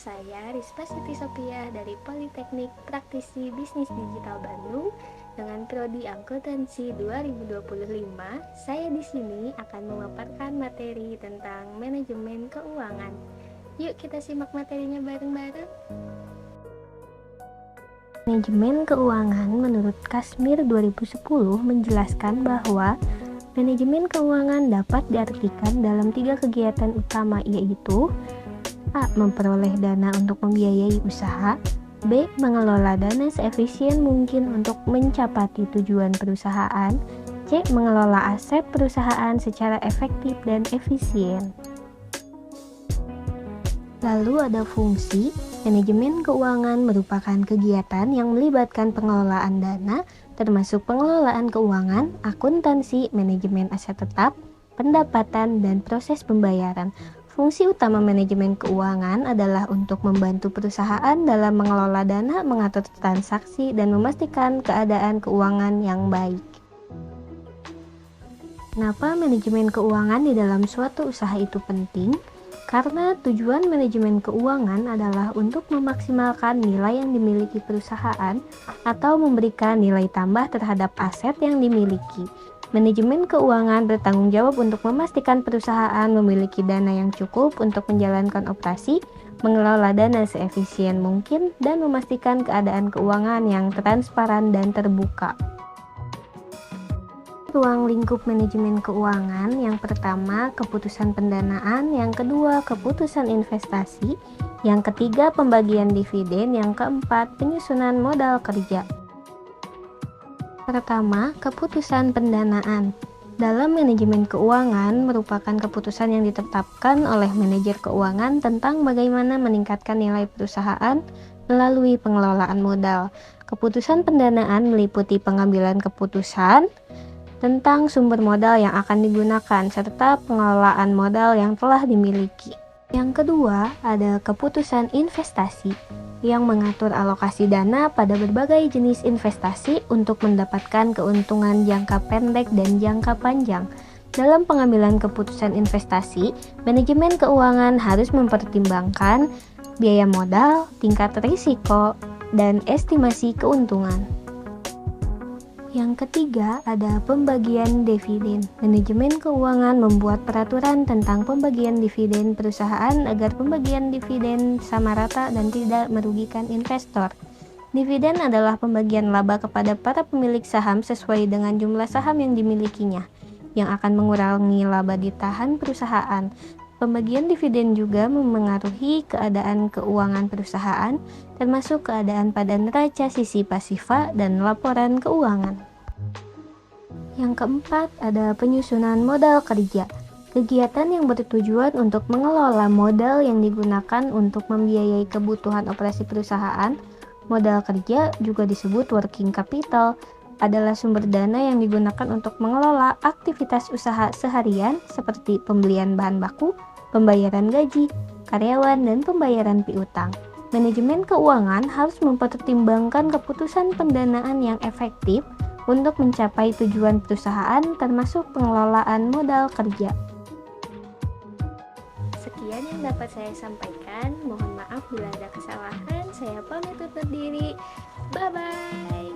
saya Rispa Siti Sophia dari Politeknik Praktisi Bisnis Digital Bandung dengan prodi akuntansi 2025. Saya di sini akan memaparkan materi tentang manajemen keuangan. Yuk kita simak materinya bareng-bareng. Manajemen keuangan menurut Kasmir 2010 menjelaskan bahwa manajemen keuangan dapat diartikan dalam 3 kegiatan utama, yaitu A. Memperoleh dana untuk membiayai usaha. B. Mengelola dana seefisien mungkin untuk mencapai tujuan perusahaan. C. Mengelola aset perusahaan secara efektif dan efisien. Lalu ada fungsi. Manajemen keuangan merupakan kegiatan yang melibatkan pengelolaan dana, termasuk pengelolaan keuangan, akuntansi, manajemen aset tetap, pendapatan, dan proses pembayaran. Fungsi utama manajemen keuangan adalah untuk membantu perusahaan dalam mengelola dana, mengatur transaksi, dan memastikan keadaan keuangan yang baik. Kenapa manajemen keuangan di dalam suatu usaha itu penting? Karena tujuan manajemen keuangan adalah untuk memaksimalkan nilai yang dimiliki perusahaan atau memberikan nilai tambah terhadap aset yang dimiliki. Manajemen keuangan bertanggung jawab untuk memastikan perusahaan memiliki dana yang cukup untuk menjalankan operasi, mengelola dana seefisien mungkin, dan memastikan keadaan keuangan yang transparan dan terbuka. Ruang lingkup manajemen keuangan: yang pertama, keputusan pendanaan; yang kedua, keputusan investasi; yang ketiga, pembagian dividen; yang keempat, penyusunan modal kerja. Pertama, keputusan pendanaan. Dalam manajemen keuangan merupakan keputusan yang ditetapkan oleh manajer keuangan tentang bagaimana meningkatkan nilai perusahaan melalui pengelolaan modal. Keputusan pendanaan meliputi pengambilan keputusan tentang sumber modal yang akan digunakan serta pengelolaan modal yang telah dimiliki. Yang kedua, ada keputusan investasi yang mengatur alokasi dana pada berbagai jenis investasi untuk mendapatkan keuntungan jangka pendek dan jangka panjang. Dalam pengambilan keputusan investasi, manajemen keuangan harus mempertimbangkan biaya modal, tingkat risiko, dan estimasi keuntungan. Yang ketiga, ada pembagian dividen. Manajemen keuangan membuat peraturan tentang pembagian dividen perusahaan agar pembagian dividen sama rata dan tidak merugikan investor. Dividen adalah pembagian laba kepada para pemilik saham sesuai dengan jumlah saham yang dimilikinya, yang akan mengurangi laba ditahan perusahaan. Pembagian dividen juga memengaruhi keadaan keuangan perusahaan, termasuk keadaan pada neraca sisi pasifa dan laporan keuangan. Yang keempat, ada penyusunan modal kerja. Kegiatan yang bertujuan untuk mengelola modal yang digunakan untuk membiayai kebutuhan operasi perusahaan. Modal kerja juga disebut working capital, adalah sumber dana yang digunakan untuk mengelola aktivitas usaha seharian seperti pembelian bahan baku, pembayaran gaji, karyawan, dan pembayaran piutang. Manajemen keuangan harus mempertimbangkan keputusan pendanaan yang efektif untuk mencapai tujuan perusahaan, termasuk pengelolaan modal kerja. Sekian yang dapat saya sampaikan. Mohon maaf bila ada kesalahan. Saya pamit undur diri. Bye-bye.